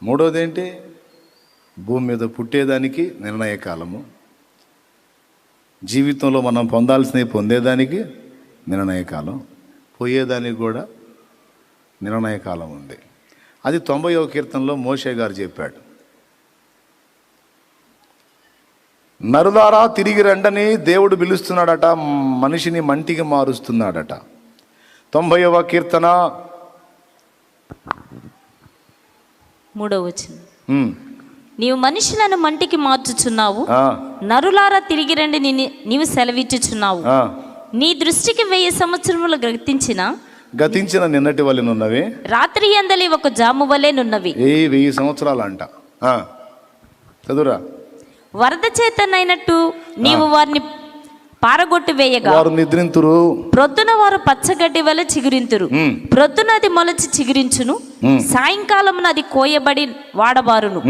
మూడోది ఏంటి? భూమి మీద పుట్టేదానికి నిర్ణయ కాలము, జీవితంలో మనం పొందాల్సినవి పొందేదానికి నిర్ణయ కాలం, పోయేదానికి కూడా నిర్ణయ కాలం ఉంది. అది 90వ కీర్తనలో మోషే గారు చెప్పాడు. నరులారా తిరిగి రండని దేవుడు పిలుస్తున్నాడట, మనిషిని మంటికి మారుస్తున్నాడట. 90వ కీర్తన 3వ వచనం. నీవు మనుషులను మంటికి మార్చుచున్నావు, నరులారా తిరిగి రండి నీవు సెలవిచ్చుచున్నావు. నీ దృష్టికి 1000 సంవత్సరములు గతించిన నిన్నటి వలెనున్నవి, రాత్రి ఎందలి ఒక జాము వలెనున్నవి. 1000 సంవత్సరాలు అంట. చదువురా. వరద చేతనైనట్టు నీవు వారిని పారగొట్టి వేయగా వారు నిద్రింతురు, ప్రొద్దున వారు పచ్చగడ్డి వల్ల చిగురింతురు. ప్రొద్దున అది మొలచి చిగురించును, సాయంకాలమున అది కోయబడి వాడబారును.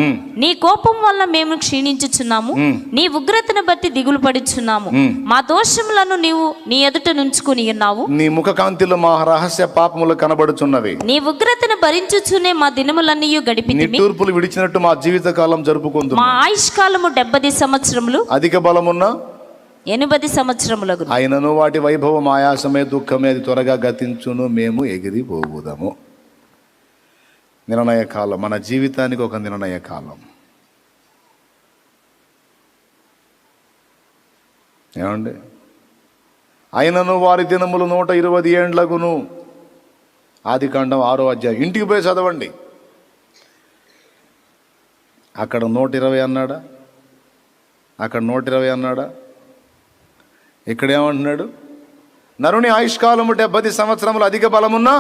నీ కోపం వల్ల మేము క్షీణించుచున్నాము, నీ ఉగ్రతను బట్టి దిగులు పడుచున్నాము. మా దోషములను నీవు నీ ఎదుట నుంచుకుని ఉన్నావు, నీ ముఖ కాంతిలో మా రహస్య పాపములు కనబడుచున్నవి. నీ ఉగ్రతను భరించుచునే మా దినములన్నీ గడిపితిమి, తూర్పులు విడిచినట్టు మా జీవిత కాలం జరుపుకుందు. మా ఆయుష్కాలము 70 సంవత్సరములు, అధిక బలమున్న 80 సంవత్సరములకు. ఆయనను వాటి వైభవం ఆయాసమే దుఃఖమే, అది త్వరగా గతించును, మేము ఎగిరిపోవుదాము. నిర్ణయ కాలం, మన జీవితానికి ఒక నిర్ణయ కాలం. ఏమండి? ఆయనను వారి దినములు 120 ఏండ్లగును. ఆదికాండం 6వ అధ్యాయం. ఇంటికి పోయి చదవండి. అక్కడ 120 అన్నాడా? అక్కడ 120 అన్నాడా? ఇక్కడ ఏమంటున్నాడు? నరుని ఆయుష్కాలము 70 సంవత్సరములు, అధిక బలమున్న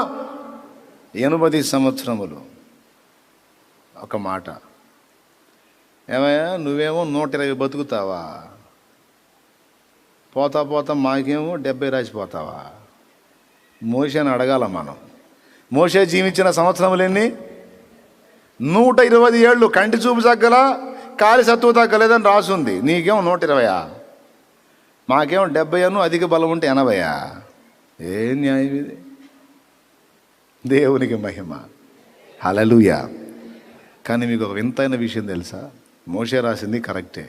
80 సంవత్సరములు. ఒక మాట, ఏమయ్యా నువ్వేమో 120 బతుకుతావా? పోతా పోతా మాకేమో 70 రాసిపోతావా? మోషేని అడగాల మనం. మోషే జీవించిన సంవత్సరములు ఎన్ని? 120 ఏళ్ళు. కంటి చూపు తగ్గల, కాలి సత్తువు తగ్గలేదని రాసుంది. నీకేమో 120. మాకేమో 70, అధిక బలం ఉంటే 80. ఏ న్యాయం ఇది? దేవునికి మహిమ, హల్లెలూయా. కానీ మీకు ఒక వింతైన విషయం తెలుసా? మోషే రాసింది కరెక్టే.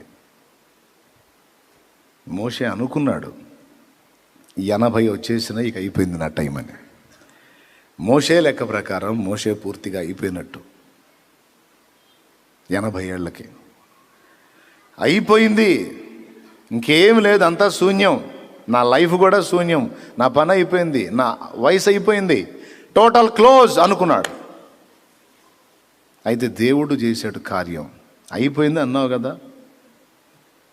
మోషే అనుకున్నాడు 80 వచ్చేసిన ఇక అయిపోయింది నా టైం అని. మోషే లెక్క ప్రకారం మోషే పూర్తిగా అయిపోయినట్టు. 80 ఏళ్ళకి అయిపోయింది, ఇంకేం లేదు, అంతా శూన్యం. నా లైఫ్ కూడా శూన్యం, నా పని అయిపోయింది, నా వయసు అయిపోయింది, టోటల్ క్లోజ్ అనుకున్నాడు. అయితే దేవుడు చేశాడు కార్యం. అయిపోయింది అన్నావు కదా,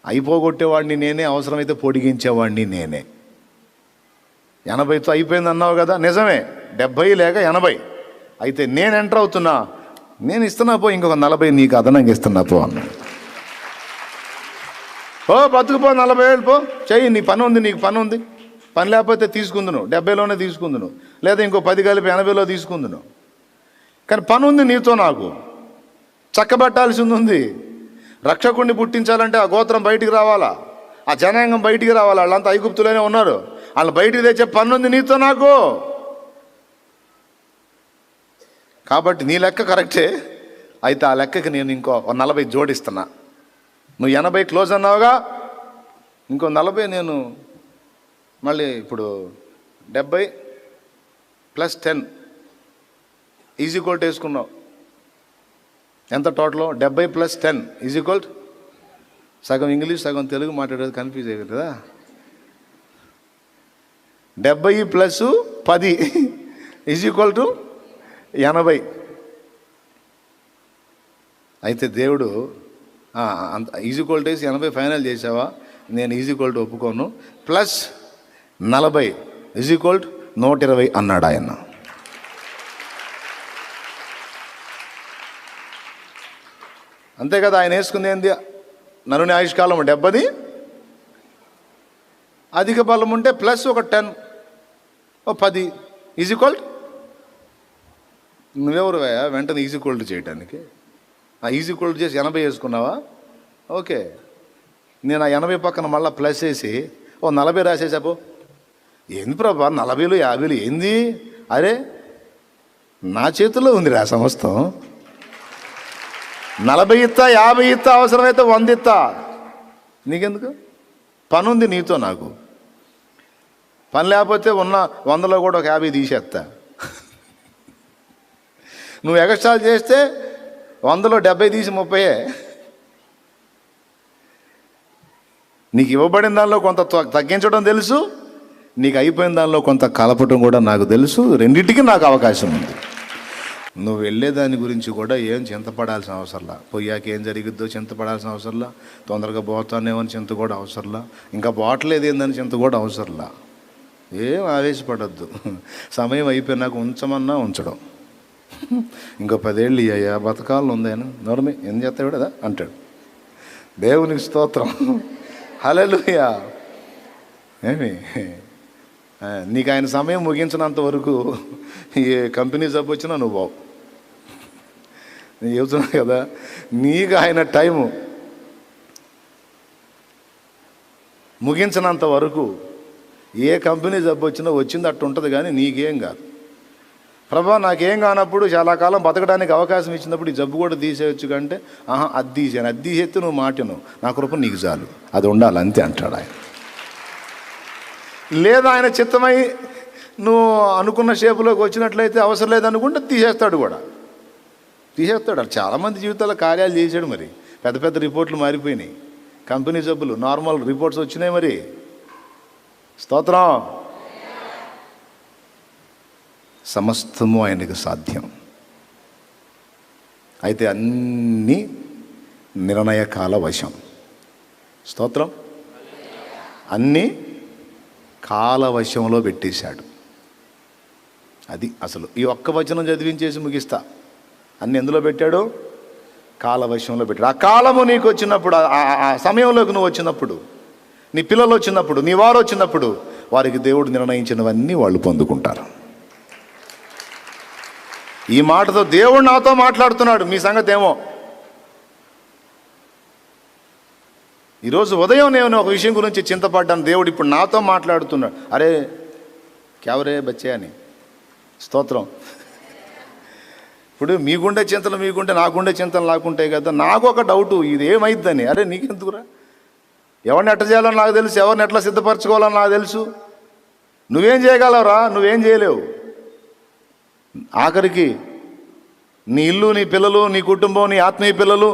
అయిపోగొట్టేవాడిని నేనే, అవసరమైతే పొడిగించేవాడిని నేనే. 80తో అయిపోయింది అన్నావు కదా, నిజమే. 70 లేక 80. అయితే నేను ఎంటర్ అవుతున్నా, నేను ఇస్తున్నా పో, ఇంకొక 40 నీకు అదనంగా ఇస్తున్నా పో అన్నాడు. ఓ బతుకుపో, 40 ఏళ్ళు పో, చెయ్యి, నీ పని ఉంది, నీకు పని ఉంది. పని లేకపోతే తీసుకుందును, 70లోనే తీసుకుందును, లేదా ఇంకో 10 కలిపి 80లో తీసుకుందును. కానీ పని ఉంది నీతో, నాకు చక్కబట్టాల్సింది ఉంది. రక్షకుడిని పుట్టించాలంటే ఆ గోత్రం బయటికి రావాలా, ఆ జనాంగం బయటికి రావాలా. వాళ్ళంతా ఐగుప్తులోనే ఉన్నారు, వాళ్ళు బయటికి తెచ్చే పని ఉంది నీతో నాకు. కాబట్టి నీ లెక్క కరెక్టే. అయితే ఆ లెక్కకి నేను ఇంకో 40 జోడిస్తున్నా. నువ్వు 80 క్లోజ్ అన్నావుగా, ఇంకో 40 నేను మళ్ళీ ఇప్పుడు 70 + 10 ఈజీక్వల్ వేసుకున్నావు. ఎంత టోటల్? 70 + 10 ఈజీక్వల్, సగం ఇంగ్లీష్ సగం తెలుగు మాట్లాడేది కన్ఫ్యూజ్ అయ్యేది కదా. 70 + 10 ఈజీక్వల్ టు 80. అయితే దేవుడు అంత ఈజీక్వల్ టు 80 ఫైనల్ చేసావా? నేను ఈజీక్వల్ టు ఒప్పుకోను, +40 ఈజీక్వల్ టు 120 అన్నాడు ఆయన. అంతే కదా. ఆయన వేసుకుంది ఏంది? నరుని ఆయుష్కాలం 70, అధిక బలం ఉంటే ప్లస్ ఒక 10, 10 ఈజీక్వల్. నువ్వెవరు వెంటనే ఈజీక్వల్ చేయడానికి? ఈజీక్వల్ చేసి 80 వేసుకున్నావా? ఓకే, నేను ఆ 80 పక్కన మళ్ళీ ప్లస్ వేసి 40 రాసేసాపో. ఏంది ప్రభా 40లు 50లు ఏంది? అరే నా చేతుల్లో ఉంది రా సమస్తం. 40 ఇస్తా, 50 ఇస్తా, అవసరమైతే 100 ఇస్తా. నీకెందుకు? పని ఉంది నీతో నాకు. పని లేకపోతే ఉన్న 100లో కూడా ఒక 50 తీసేస్తా. నువ్వు ఎగస్ట్రాలు చేస్తే 100లో 70 తీసి 30. నీకు ఇవ్వబడిన దానిలో కొంత తగ్గించడం తెలుసు, నీకు అయిపోయిన దానిలో కొంత కలపటం కూడా నాకు తెలుసు. రెండింటికి నాకు అవకాశం ఉంది. నువ్వు వెళ్ళేదాని గురించి కూడా ఏం చింతపడాల్సిన అవసరంలా. పోయాక ఏం జరిగిద్దో చింతపడాల్సిన అవసరంలా. తొందరగా పోతానేమని చింత కూడా అవసరంలా. ఇంకా పోవట్లేదు ఏందని చింత కూడా అవసరంలా. ఏం ఆవేశపడద్దు. సమయం అయిపోయినాక ఉంచమన్నా ఉంచడం. ఇంకో 10 ఏళ్ళు అయ్యా బతకాలను ఉందేనా నోరమి ఏం చేస్తాడు కదా అంటాడు. దేవునికి స్తోత్రం. హల్లెలూయా. ఏమి నీకు ఆయన సమయం ముగించినంత వరకు ఏ కంపెనీ జబ్బు వచ్చినా నువ్వు బావు. నేను చెబుతున్నా కదా, నీకు ఆయన టైము ముగించినంత వరకు ఏ కంపెనీ జబ్బు వచ్చినా వచ్చింది అట్టు ఉంటుంది, కానీ నీకేం కాదు. ప్రభా నాకేం కానప్పుడు చాలా కాలం బతకడానికి అవకాశం ఇచ్చినప్పుడు ఈ జబ్బు కూడా తీసేయచ్చు కంటే అది తీసాను, అది తీసేస్తే నువ్వు మాటను, నా కృప నీకు చాలు, అది ఉండాలి అంతే అంటాడు ఆయన. లేదా ఆయన చిత్తమై నువ్వు అనుకున్న షేపులోకి వచ్చినట్లయితే అవసరం లేదనుకుంటే తీసేస్తాడు కూడా, తీసేస్తాడు. చాలామంది జీవితాల్లో కార్యాలు చేశాడు. మరి పెద్ద పెద్ద రిపోర్ట్లు మారిపోయినాయి. కంపెనీ జబ్బులు నార్మల్ రిపోర్ట్స్ వచ్చినాయి. మరి స్తోత్రం. సమస్తము ఆయనకు సాధ్యం. అయితే అన్నీ నిర్ణయకాల వశం. స్తోత్రం. అన్నీ కాలవశంలో పెట్టేశాడు. అది అసలు. ఈ ఒక్క వచనం చదివించేసి ముగిస్తా. అన్ని ఎందులో పెట్టాడు? కాలవశంలో పెట్టాడు. ఆ కాలము నీకు వచ్చినప్పుడు, ఆ సమయంలోకి నువ్వు వచ్చినప్పుడు, నీ పిల్లలు వచ్చినప్పుడు, నీ వారు వచ్చినప్పుడు, వారికి దేవుడు నిర్ణయించినవన్నీ వాళ్ళు పొందుకుంటారు. ఈ మాటతో దేవుడు నాతో మాట్లాడుతున్నాడు. మీ సంగతి ఏమో. ఈరోజు ఉదయం నేను ఒక విషయం గురించి చింతపడ్డాను. దేవుడు ఇప్పుడు నాతో మాట్లాడుతున్నాడు. అరే క్యావరే బచ్చే అని. స్తోత్రం. ఇప్పుడు మీకుండే చింతలు మీకుంటే, నాకుండే చింతలు నాకుంటాయి కదా. నాకు ఒక డౌటు, ఇది ఏమైద్దని. అరే నీకెందుకురా? ఎవరిని ఎట్లా చేయాలని నాకు తెలుసు, ఎవరిని ఎట్లా సిద్ధపరచుకోవాలని నాకు తెలుసు. నువ్వేం చేయగలవురా? నువ్వేం చేయలేవు. ఆఖరికి నీ ఇల్లు, నీ పిల్లలు, నీ కుటుంబం, నీ ఆత్మీయ పిల్లలు,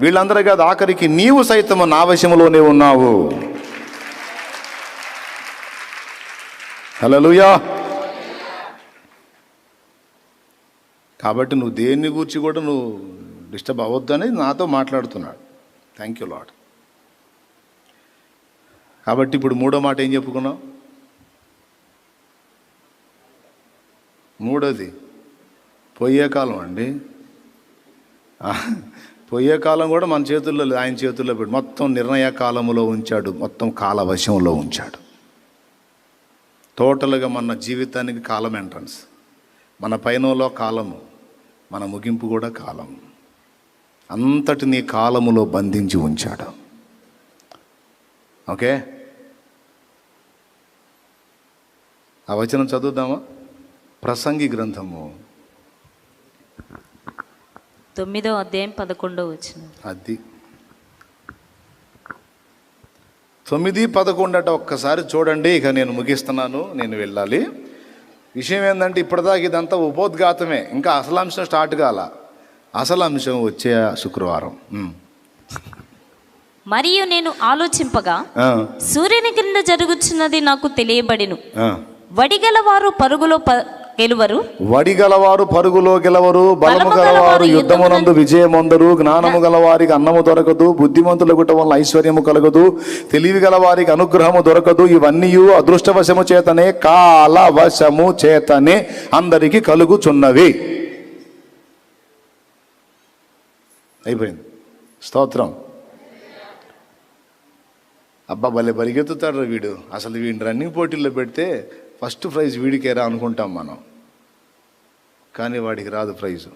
వీళ్ళందరూ కాదు, ఆఖరికి నీవు సైతము నా వశములోనే ఉన్నావు. హల్లెలూయా. కాబట్టి నువ్వు దేన్ని గురించి కూడా నువ్వు డిస్టర్బ్ అవ్వద్దు అనేది నాతో మాట్లాడుతున్నాడు. Thank you lord. కాబట్టి ఇప్పుడు మూడో మాట ఏం చెప్పుకున్నావు? మూడోది పోయే కాలం అండి. పోయే కాలం కూడా మన చేతుల్లో లేదు, ఆయన చేతుల్లో పెట్టి మొత్తం నిర్ణయ కాలంలో ఉంచాడు, మొత్తం కాలవశంలో ఉంచాడు. టోటల్గా మన జీవితానికి కాలం ఎంట్రన్స్, మన పైనలో కాలము, మన ముగింపు కూడా కాలం. అంతటినీ కాలములో బంధించి ఉంచాడు. ఓకే, ఆ వచనం చదువుదామా? ప్రసంగి గ్రంథము 9వ అధ్యాయం 11వ వచనం. అది 9-11 ఒక్కసారి చూడండి. ఇక నేను ముగిస్తున్నాను, నేను వెళ్ళాలి. విషయం ఏంటంటే ఇప్పటిదాకా ఇదంతా ఉపోద్ఘాతమే, ఇంకా అసలు అంశం స్టార్ట్ కాల. అసలు అంశం వచ్చే శుక్రవారం. మరియు నేను ఆలోచింపగా సూర్యుని క్రింద జరుగుతున్నది నాకు తెలియబడిను. వడిగలవారు పరుగులో గెలువరు, వడిగలవారు పరుగులో గెలవరు, బలము గలవారు యుద్ధమునందు విజయమొందరు, జ్ఞానము గలవారికి అన్నము దొరకదు, బుద్ధిమంతుల వల్ల ఐశ్వర్యము కలగదు, తెలివి గలవారికి అనుగ్రహము దొరకదు. ఇవన్నీ అదృష్టవశము చేతనే, కాలవశము చేతనే అందరికీ కలుగుచున్నవి. అయిపోయింది. స్తోత్రం. అబ్బా భలే పరిగెత్తుతాడు వీడు. అసలు వీడిని రన్నింగ్ పోటీల్లో పెడితే ఫస్ట్ ప్రైజ్ వీడికేరా అనుకుంటాం మనం, కానీ వాడికి రాదు ప్రైజు.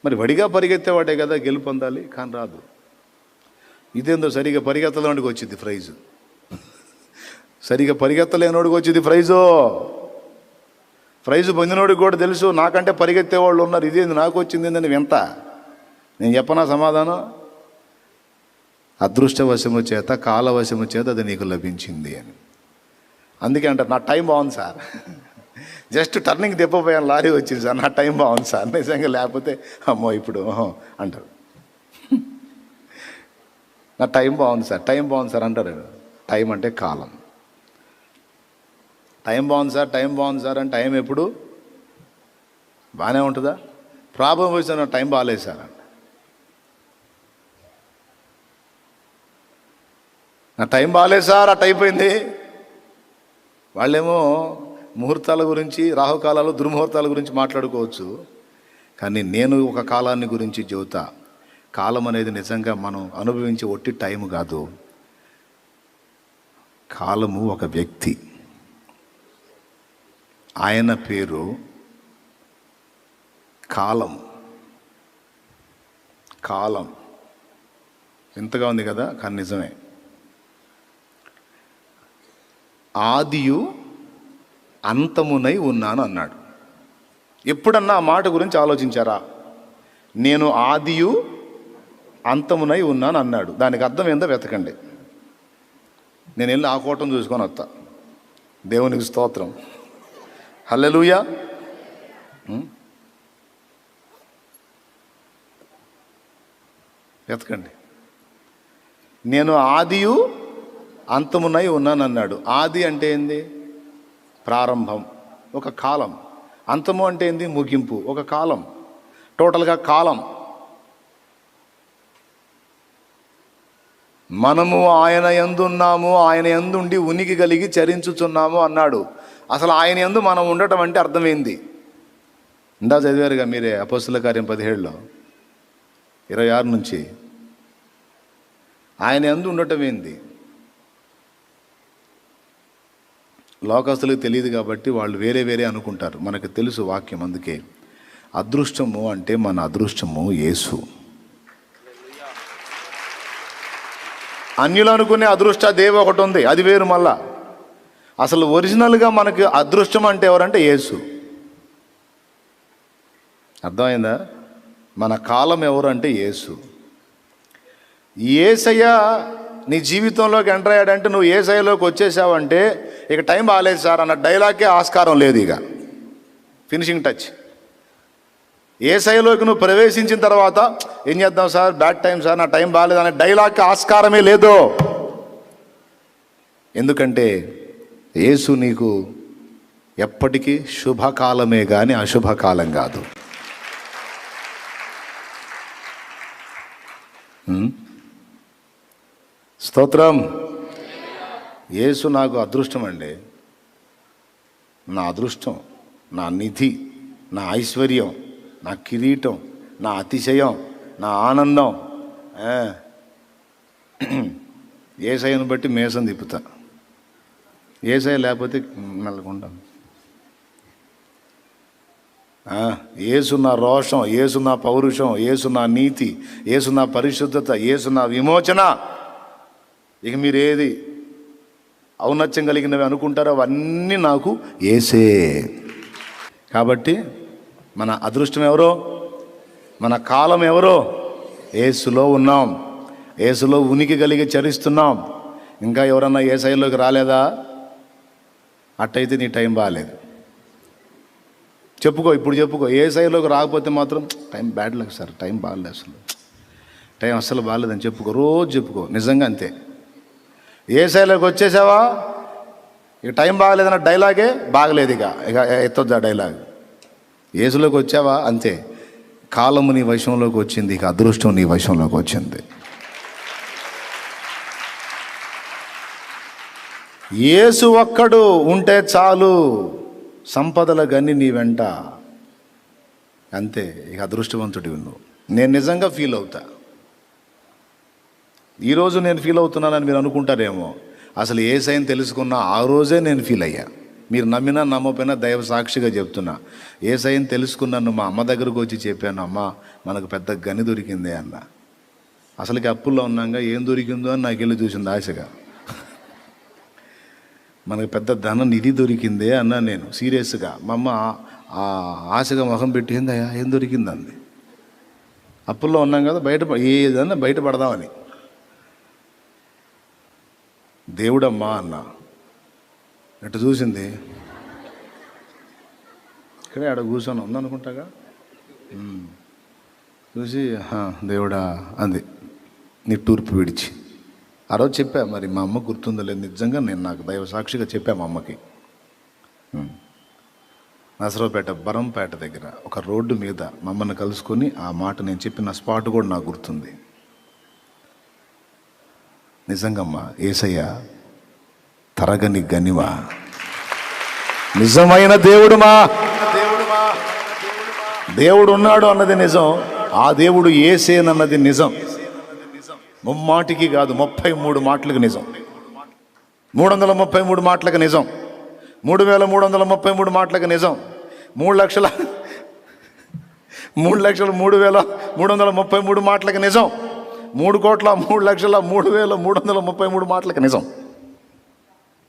మరి వడిగా పరిగెత్తేవాడే కదా గెలుపు పొందాలి, కానీ రాదు. ఇదేందో సరిగా పరిగెత్తలేనోడికి వచ్చింది ప్రైజు, సరిగా పరిగెత్తలేనోడికి వచ్చింది ప్రైజు. ప్రైజ్ పొందినోడికి కూడా తెలుసు, నాకంటే పరిగెత్తే వాళ్ళు ఉన్నారు, ఇదేంది నాకు వచ్చింది అని వింత. నేను చెప్పనా సమాధానం? అదృష్టవశము చేత కాలవశము చేత అది నీకు లభించింది అని. అందుకే అంటారు నా టైం బాగుంది సార్, జస్ట్ టర్నింగ్ తిప్పపోయాను, లారీ వచ్చింది సార్, నా టైం బాగుంది సార్. నిజంగా లేకపోతే అమ్మో ఇప్పుడు అంటారు. నా టైం బాగుంది సార్, టైం బాగుంది సార్ అంటారు. టైం అంటే కాలం. టైం బాగుంది సార్, టైం బాగుంది సార్ అని టైం ఎప్పుడు బాగానే ఉంటుందా? ప్రాబ్లం వచ్చిన టైం బాగాలేదు సార్ అంట. నా టైం బాగాలేదు సార్ అట్ అయిపోయింది. వాళ్ళేమో ముహూర్తాల గురించి, రాహుకాలాలు, దుర్ముహూర్తాల గురించి మాట్లాడుకోవచ్చు, కానీ నేను ఒక కాలాన్ని గురించి చెబుతా. కాలం అనేది నిజంగా మనం అనుభవించే ఒట్టి టైం కాదు. కాలము ఒక వ్యక్తి, ఆయన పేరు కాలం. కాలం వింతగా ఉంది కదా, కానీ నిజమే. ఆదియు అంతమునై ఉన్నాను అన్నాడు. ఎప్పుడన్నా ఆ మాట గురించి ఆలోచించారా? నేను ఆదియు అంతమునై ఉన్నాను అన్నాడు. దానికి అర్థం ఏందో వెతకండి. నేను వెళ్ళి ఆ కోటం చూసుకొని వస్తా. దేవునికి స్తోత్రం, హల్లెలూయా. వెతకండి. నేను ఆదియు అంతమునై ఉన్నాను అన్నాడు. ఆది అంటే ఏంది? ప్రారంభం, ఒక కాలం. అంతము అంటే ఏంది? ముగింపు, ఒక కాలం. టోటల్గా కాలం. మనము ఆయన యందు ఉన్నాము, ఆయన యందు ఉండి ఉనికి కలిగి చరించుచున్నాము అన్నాడు. అసలు ఆయన యందు మనం ఉండటం అంటే అర్థమైంది. ఇందా చదివారుగా మీరే, అపోస్తుల కార్యం 17లో 26 నుంచి. ఆయన యందు ఉండటం ఏంది? లోకస్తులకు తెలియదు కాబట్టి వాళ్ళు వేరే వేరే అనుకుంటారు. మనకు తెలుసు వాక్యం. అందుకే అదృష్టము అంటే మన అదృష్టము యేసు. అన్యులు అనుకునే అదృష్ట దేవ ఒకటి ఉంది, అది వేరు. మళ్ళా అసలు ఒరిజినల్గా మనకి అదృష్టం అంటే ఎవరంటే యేసు. అర్థమైందా? మన కాలం ఎవరు అంటే యేసు. యేసయ్య నీ జీవితంలోకి ఎంటర్ అయ్యాడంటే, నువ్వు యేసయ్యలోకి వచ్చేసావంటే ఇక టైం బాగాలేదు సార్ అన్న డైలాగ్కే ఆస్కారం లేదు. ఇక ఫినిషింగ్ టచ్. యేసయ్యలోకి నువ్వు ప్రవేశించిన తర్వాత ఏం చేద్దాం సార్, బ్యాడ్ టైం సార్, నా టైం బాగాలేదు అనే డైలాగ్కి ఆస్కారమే లేదు. ఎందుకంటే యేసు నీకు ఎప్పటికీ శుభకాలమే కానీ అశుభకాలం కాదు. స్తోత్రం. యేసు నాకు అదృష్టం అండి. నా అదృష్టం, నా నిధి, నా ఐశ్వర్యం, నా కిరీటం, నా అతిశయం, నా ఆనందం. యేసయ్యను బట్టి మేసం తిప్పుతా. యేసయ్య లేకపోతే మెల్లకుండా. యేసు నా రోషం, యేసు నా పౌరుషం, యేసు నా నీతి, యేసు నా పరిశుద్ధత, యేసు నా విమోచన. ఇక మీరు ఏది ఔన్నత్యం కలిగినవి అనుకుంటారో అవన్నీ నాకు యేసే. కాబట్టి మన అదృష్టం ఎవరో, మన కాలం ఎవరో? యేసులో ఉన్నాం, యేసులో ఉనికి కలిగి చరిస్తున్నాం. ఇంకా ఎవరన్నా యేసయ్యలోకి రాలేదా? అట్టయితే నీ టైం బాగాలేదు. చెప్పుకో, ఇప్పుడు చెప్పుకో. యేసయ్యలోకి రాకపోతే మాత్రం time bad luck sir, time బాగాలేదు, అసలు టైం అస్సలు బాగాలేదని చెప్పుకో, రోజు చెప్పుకో. నిజంగా అంతే. యేసయ్యలోకి వచ్చేసావా, ఇక టైం బాగలేదన్న డైలాగే బాగలేదు. ఇక ఎత్తొద్దు ఆ డైలాగ్. యేసులోకి వచ్చావా, అంతే. కాలము నీ వశంలోకి వచ్చింది, ఇక అదృష్టం నీ వశంలోకి వచ్చింది. యేసు ఒక్కడు ఉంటే చాలు, సంపదల గని నీ వెంట. అంతే, ఇక అదృష్టవంతుడి నువ్వు. నేను నిజంగా ఫీల్ అవుతా. ఈరోజు నేను ఫీల్ అవుతున్నానని మీరు అనుకుంటారేమో. అసలు యేసయ్యను తెలుసుకున్న ఆ రోజే నేను ఫీల్ అయ్యా. మీరు నమ్మినా నమ్మపోయినా దైవ సాక్షిగా చెప్తున్నా. యేసయ్యను తెలుసుకున్నాను, మా అమ్మ దగ్గరకు వచ్చి చెప్పాను, అమ్మ మనకు పెద్ద గని దొరికిందే అన్న. అసలుకి అప్పుల్లో ఉన్నాగా ఏం దొరికిందో అని నాకు వెళ్ళి చూసింది ఆశగా. మనకు పెద్ద ధన నిధి దొరికిందే అన్నా నేను సీరియస్గా. మా అమ్మ ఆశగా ముఖం పెట్టి ఏందయ్యా ఏం దొరికింది అంది. అప్పుల్లో ఉన్నాం కదా, ఏదన్నా బయటపడదామని. దేవుడమ్మా అన్న ఎటు చూసింది, ఇక్కడే ఆడ కూర్చొని ఉందనుకుంటాగా, చూసి దేవుడా అంది నిట్టూర్పు విడిచి. ఆ రోజు చెప్పా, మరి మా అమ్మ గుర్తుందో లేదు, నిజంగా నేను నాకు దైవ సాక్షిగా చెప్పా మా అమ్మకి. నసరావుపేట బరంపేట దగ్గర ఒక రోడ్డు మీద మా అమ్మని కలుసుకొని ఆ మాట నేను చెప్పిన స్పాట్ కూడా నాకు గుర్తుంది. నిజంగమ్మా యేసయ్య తరగని గనివా, నిజమైన దేవుడుమా, దేవుడు ఉన్నాడు అన్నది నిజం, ఆ దేవుడు యేసేనన్నది నిజం. ముమ్మాటికి కాదు, 33 మాటలకు నిజం, 333 మాటలకు నిజం, 3333 మాటలకు నిజం, 3,03,333 మాటలకు నిజం, 3,03,03,333 మాటలకు నిజం.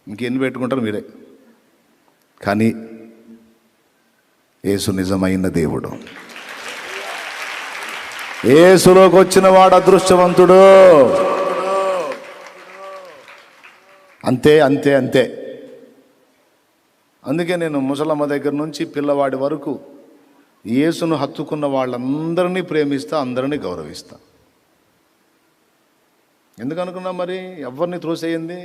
ఇంకెన్ని పెట్టుకుంటారు మీరే. కానీ యేసు నిజమైన దేవుడు. యేసులోకి వచ్చిన వాడు అదృష్టవంతుడు. అంతే అంతే అంతే. అందుకే నేను ముసలమ్మ దగ్గర నుంచి పిల్లవాడి వరకు యేసును హత్తుకున్న వాళ్ళందరినీ ప్రేమిస్తా, అందరినీ గౌరవిస్తా. ఎందుకనుకున్నా మరి ఎవరిని త్రోసేయింది?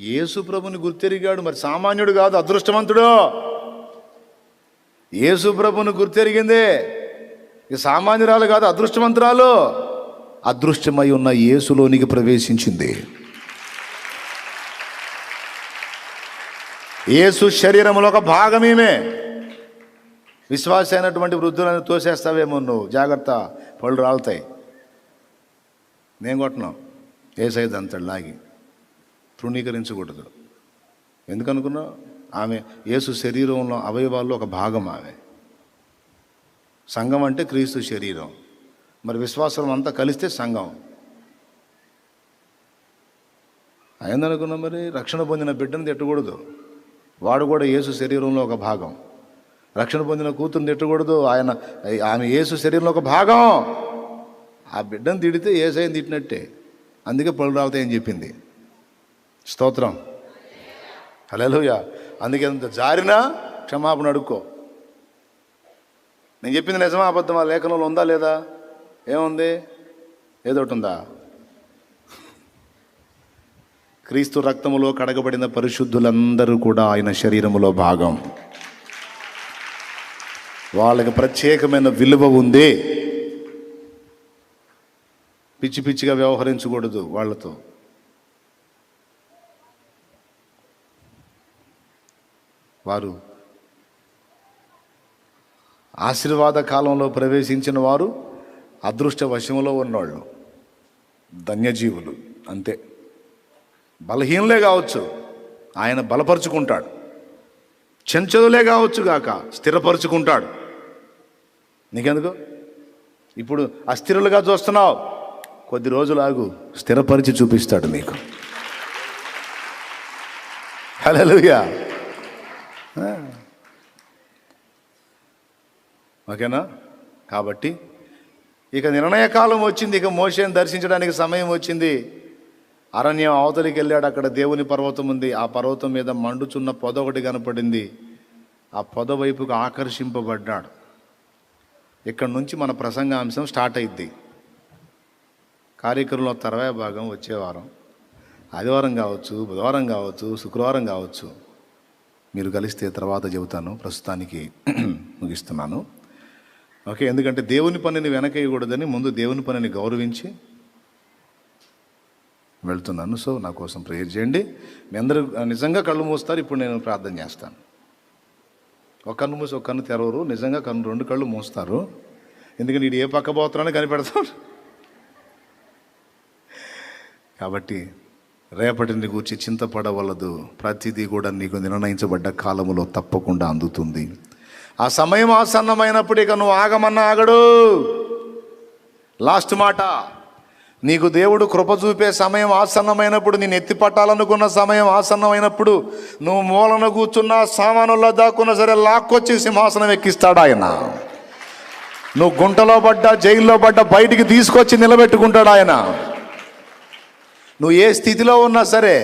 యేసు ప్రభుని గుర్తెరిగాడు, మరి సామాన్యుడు కాదు, అదృష్టవంతుడు. యేసు ప్రభుని గుర్తెరిగింది, ఈ సామాన్యురాలు కాదు, అదృష్టవంతురాలు. అదృష్టమై ఉన్న యేసులోనికి ప్రవేశించింది. యేసు శరీరంలో ఒక భాగమేమే. విశ్వాస అయినటువంటి వృద్ధులను తోసేస్తావేమో నువ్వు, జాగ్రత్త, పళ్ళు రాలుతాయి. నేను కొట్టను, యేసయ్య అంతడు లాగి తృణీకరించకూడదు. ఎందుకనుకున్నావు? ఆమె యేసు శరీరంలో అవయవాల్లో ఒక భాగం. ఆమె సంఘం అంటే క్రీస్తు శరీరం, మరి విశ్వాసం అంతా కలిస్తే సంఘం అయిందనుకున్నా. మరి రక్షణ పొందిన బిడ్డను తిట్టకూడదు, వాడు కూడా యేసు శరీరంలో ఒక భాగం. రక్షణ పొందిన కూతురుని తిట్టకూడదు, ఆమె యేసు శరీరంలో ఒక భాగం. ఆ బిడ్డను తిడితే యేసయ్యని తిట్టినట్టే. అందుకే పళ్ళు రావుతాయని చెప్పింది. స్తోత్రం, హల్లెలూయా. అందుకే అంత జారినా క్షమాపణ అడుక్కో. నేను చెప్పింది నిజమా అబద్ధమా? లేఖనంలో ఉందా లేదా? ఏముంది? ఏదో ఒకటి ఉందా? క్రీస్తు రక్తములో కడగబడిన పరిశుద్ధులందరూ కూడా ఆయన శరీరములో భాగం. వాళ్ళకి ప్రత్యేకమైన విలువ ఉంది. పిచ్చి పిచ్చిగా వ్యవహరించకూడదు వాళ్ళతో. వారు ఆశీర్వాద కాలంలో ప్రవేశించిన వారు అదృష్ట వశంలో ఉన్నవాళ్ళు, ధన్యజీవులు. అంతే. బలహీనులే కావచ్చు, ఆయన బలపరుచుకుంటాడు. చెంచలులే కావచ్చు గాక, స్థిరపరుచుకుంటాడు. నీకెందుకు ఇప్పుడు అస్థిరులుగా చూస్తున్నావు? కొద్ది రోజులు ఆగు, స్థిరపరిచి చూపిస్తాడు నీకు. హల్లెలూయా. ఓకేనా? కాబట్టి ఇక నిర్ణయకాలం వచ్చింది. ఇక మోషేని దర్శించడానికి సమయం వచ్చింది. అరణ్యం అవతలికి వెళ్ళాడు. అక్కడ దేవుని పర్వతం ఉంది. ఆ పర్వతం మీద మండుచున్న పొద ఒకటి కనపడింది. ఆ పొద వైపుకు ఆకర్షింపబడ్డాడు. ఇక్కడ నుంచి మన ప్రసంగాంశం స్టార్ట్ అయింది. కార్యక్రమంలో తర్వాయి భాగం వచ్చే వారం, ఆదివారం కావచ్చు, బుధవారం కావచ్చు, శుక్రవారం కావచ్చు. మీరు కలిస్తే తర్వాత చెబుతాను. ప్రస్తుతానికి ముగిస్తున్నాను. ఓకే? ఎందుకంటే దేవుని పనిని వెనకేయకూడదని ముందు దేవుని పనిని గౌరవించి వెళ్తున్నాను. సో నా కోసం ప్రేయర్ చేయండి. మీ అందరూ నిజంగా కళ్ళు మూస్తారు. ఇప్పుడు నేను ప్రార్థన చేస్తాను. ఒక కన్ను మూసి ఒక కన్ను తెరవరు. నిజంగా రెండు కళ్ళు మూస్తారు. ఎందుకంటే ఇది ఏ పక్క పోతున్నానో కనిపెడతాడు. కాబట్టి రేపటిని గూర్చి చింతపడవలదు. ప్రతిదీ కూడా నీకు నిర్ణయించబడ్డ కాలములో తప్పకుండా అందుతుంది. ఆ సమయం ఆసన్నమైనప్పుడు ఇక నువ్వు ఆగమన్నా ఆగడు. లాస్ట్ మాట, నీకు దేవుడు కృప చూపే సమయం ఆసన్నమైనప్పుడు, నేను ఎత్తిపట్టాలనుకున్న సమయం ఆసన్నమైనప్పుడు, నువ్వు మూలన కూర్చున్న సామానుల్లో దాక్కున్నా సరే లాక్కొచ్చి సింహాసనం ఎక్కిస్తాడు ఆయన. నువ్వు గుంటలో పడ్డా, జైల్లో పడ్డా బయటికి తీసుకొచ్చి నిలబెట్టుకుంటాడు ఆయన. నువ్వు ఏ స్థితిలో ఉన్నా సరే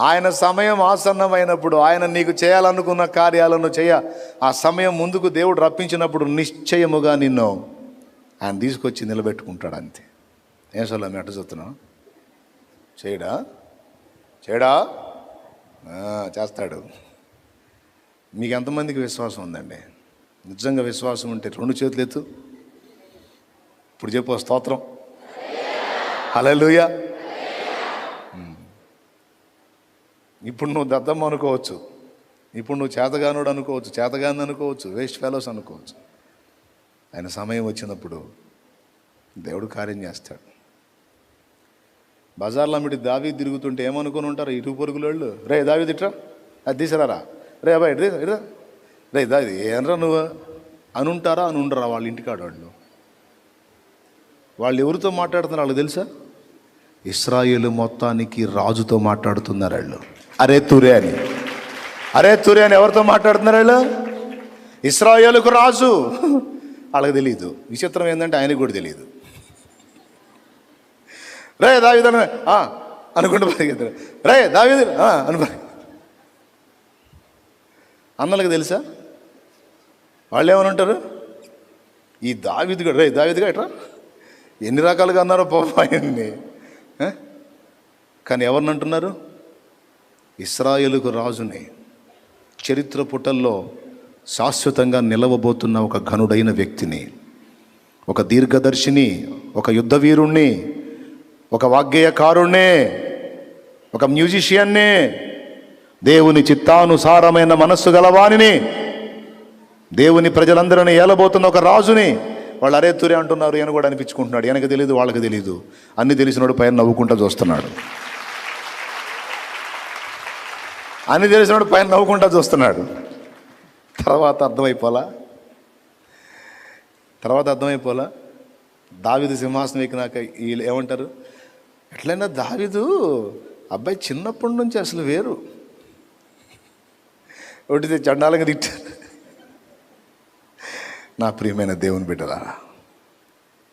ఆయన సమయం ఆసన్నమైనప్పుడు, ఆయన నీకు చేయాలనుకున్న కార్యాలను ఆ సమయం ముందుకు దేవుడు రప్పించినప్పుడు నిశ్చయముగా నిన్ను ఆయన తీసుకొచ్చి నిలబెట్టుకుంటాడు. అంతే. ఏం సొల్లా మీ అట్ట చూస్తున్నావు? చేయడా చేస్తాడు. మీకు ఎంతమందికి విశ్వాసం ఉందండి? నిజంగా విశ్వాసం ఉంటే 2 చేతులు ఎత్తు. ఇప్పుడు చెప్పు స్తోత్రం. హల్లెలూయా. ఇప్పుడు నువ్వు దద్దమ్మ అనుకోవచ్చు, ఇప్పుడు నువ్వు చేతగానుడు అనుకోవచ్చు, చేతగాని అనుకోవచ్చు, వేస్ట్ ఫెలోస్ అనుకోవచ్చు. ఆయన సమయం వచ్చినప్పుడు దేవుడు కార్యం చేస్తాడు. బజార్లో మిడి దావీదు తిరుగుతుంటే ఏమనుకుని ఉంటారు ఇరు పొరుగులోళ్ళు? రే దావీదు ఇట్రా, అది తీసుకురారా, రే అబ్బాయి ఇట్రా, రే దావీదు ఏనరా నువ్వు అని ఉంటారా అని ఉండరా వాళ్ళ ఇంటికాడ వాళ్ళు ఎవరితో మాట్లాడుతున్నారు వాళ్ళకి తెలుసా? ఇశ్రాయేలు మొత్తానికి రాజుతో మాట్లాడుతున్నారు వాళ్ళు. అరే తురే అని ఎవరితో మాట్లాడుతున్నారు వాళ్ళు? ఇశ్రాయేలుకు రాజు. వాళ్ళకి తెలియదు. విచిత్రం ఏంటంటే ఆయనకు కూడా తెలియదు. రే దావీదు అనుకుంటూ పరిగెత్తారు, రే దావీదు అను. అన్నలకు తెలుసా? వాళ్ళు ఏమని ఉంటారు? ఈ దావీదుగా, రే దావీదుగా ఎట్రా, ఎన్ని రకాలుగా అన్నారో పాపం ఆయన్ని. కానీ ఎవరిని అంటున్నారు? ఇశ్రాయేలుకు రాజుని, చరిత్ర పుటల్లో శాశ్వతంగా నిలవబోతున్న ఒక ఘనుడైన వ్యక్తిని, ఒక దీర్ఘదర్శిని, ఒక యుద్ధవీరుణ్ణి, ఒక వాగ్గేయకారుణ్ణి, ఒక మ్యూజిషియన్ని, దేవుని చిత్తానుసారమైన మనస్సు గలవానిని, దేవుని ప్రజలందరినీ ఏలబోతున్న ఒక రాజుని వాళ్ళు అరే తురే అంటున్నారు అని కూడా అనిపించుకుంటున్నాడు. ఆయనకు తెలియదు, వాళ్ళకి తెలియదు. అన్ని తెలిసినోడు పైన నవ్వుకుంటూ చూస్తున్నాడు. అన్ని తెలిసినోడు పైన నవ్వుకుంటూ చూస్తున్నాడు. తర్వాత అర్థమైపోలా. దావీదు సింహాసనం ఎక్కినాక వీళ్ళు ఏమంటారు? ఎట్లయినా దావీదు అబ్బాయి చిన్నప్పటి నుంచి అసలు వేరు, ఒకటి చండాలంగా తిట్టారు. నా ప్రియమైన దేవుని బిడ్డలారా,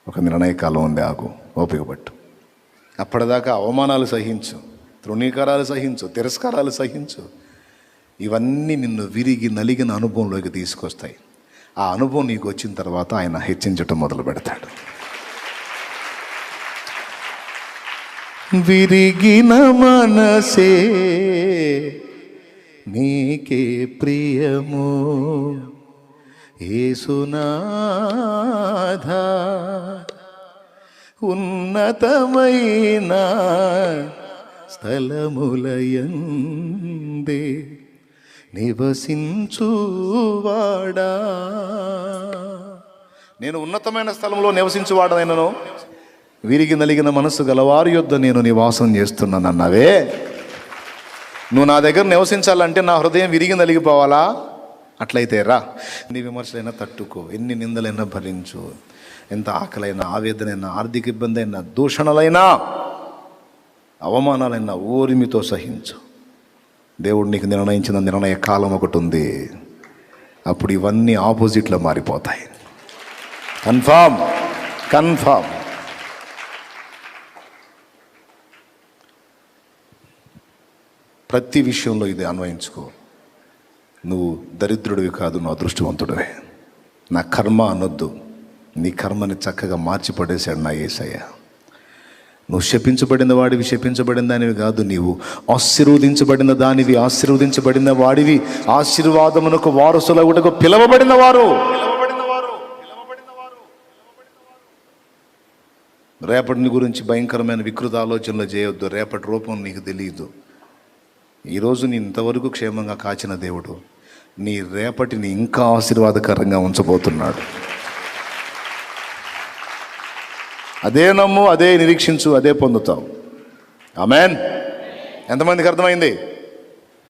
ఒక నిర్ణయకాలం ఉంది. ఆగు, ఓపిక పట్టు. అప్పటిదాకా అవమానాలు సహించు, తృణీకారాలు సహించు, తిరస్కారాలు సహించు. ఇవన్నీ నిన్ను విరిగి నలిగిన అనుభవంలోకి తీసుకొస్తాయి. ఆ అనుభవం నీకు వచ్చిన తర్వాత ఆయన హెచ్చించటం మొదలు పెడతాడు. విరిగిన మనసే నీకే ప్రియము యేసునాథా, ఉన్నతమైన స్థలములయందే నివసించువాడా. నేను ఉన్నతమైన స్థలంలో నివసించువాడనైనను, విరిగి నలిగిన మనస్సు గలవారి యొద్ద నేను నివాసం చేస్తున్నానన్నావే. నువ్వు నా దగ్గర నివసించాలంటే నా హృదయం విరిగి నలిగిపోవాలా? అట్లయితే రా, ఎన్ని విమర్శలైనా తట్టుకో, ఎన్ని నిందలైనా భరించు, ఎంత ఆకలైనా, ఆవేదనైనా, ఆర్థిక ఇబ్బంది అయినా, దూషణలైనా, అవమానాలైనా ఓరిమితో సహించు. దేవుడు నీకు నిర్ణయించిన నిర్ణయ కాలం ఒకటి ఉంది. అప్పుడు ఇవన్నీ ఆపోజిట్లో మారిపోతాయి. కన్ఫామ్. ప్రతి విషయంలో ఇది అన్వయించుకో. నువ్వు దరిద్రుడివి కాదు, నువ్వు అదృష్టవంతుడివే. నా కర్మ అనొద్దు, నీ కర్మని చక్కగా మార్చిపడేశాడు నా యేసయ్య. నువ్వు శపించబడిన వాడివి, శపించబడిన దానివి కాదు, నీవు ఆశీర్వదించబడిన దానివి, ఆశీర్వదించబడిన వాడివి, ఆశీర్వాదమునకు వారసులగుటకు పిలవబడిన వారు. రేపటిని గురించి భయంకరమైన వికృత ఆలోచనలు చేయొద్దు. రేపటి రూపం నీకు తెలియదు. ఈరోజు నీ ఇంతవరకు క్షేమంగా కాచిన దేవుడు నీ రేపటిని ఇంకా ఆశీర్వాదకరంగా ఉంచబోతున్నాడు. అదే నమ్ము, అదే నిరీక్షించు, అదే పొందుతావు. ఆమేన్. ఎంతమందికి అర్థమైంది?